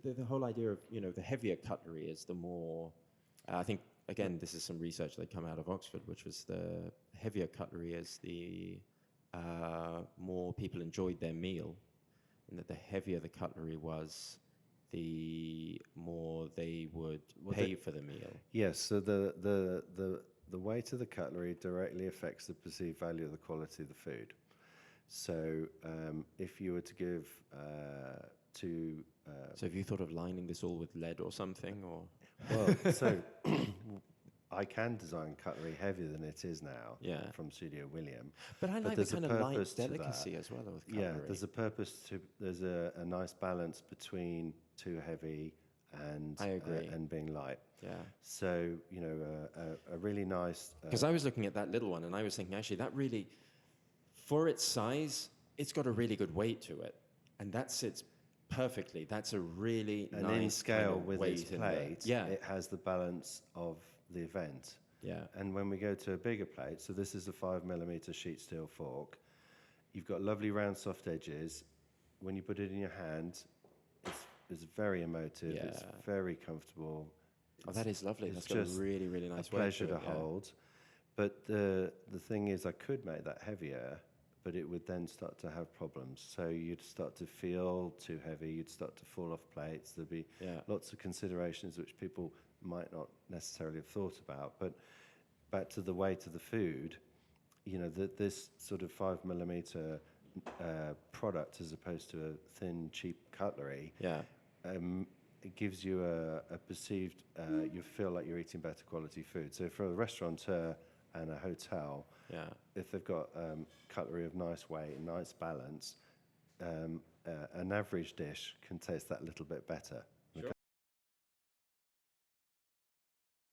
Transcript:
the whole idea of, the heavier cutlery is the more, I think, again, this is some research that come out of Oxford, which was the heavier cutlery is the more people enjoyed their meal, and that the heavier the cutlery was, the more they would pay for the meal. Yes, so the weight of the cutlery directly affects the perceived value of the quality of the food. So if you were to give So have you thought of lining this all with lead or something, or? well, so I can design cutlery heavier than it is now from Studio William. But I like the kind of light delicacy that. as well with cutlery. Yeah, there's a purpose to, there's a nice balance between too heavy and I agree. And being light. Yeah. So, a really nice... Because I was looking at that little one and I was thinking, actually, that really, for its size, it's got a really good weight to it. And that sits perfectly. That's a really and nice in scale kind of with weight its plate, yeah. It has the balance of the event. Yeah. And when we go to a bigger plate, so this is a 5mm sheet steel fork, you've got lovely round soft edges. When you put it in your hand, it's very emotive, it's very comfortable. Oh, that is lovely. That's got just a really, really nice weight. Pleasure to hold. But the thing is, I could make that heavier, but it would then start to have problems. So you'd start to feel too heavy, you'd start to fall off plates. There'd be lots of considerations which people might not necessarily have thought about. But back to the weight of the food, this sort of 5mm product as opposed to a thin, cheap cutlery, it gives you a perceived, you feel like you're eating better quality food. So for a restaurateur and a hotel, if they've got cutlery of nice weight and nice balance, an average dish can taste that little bit better. Sure.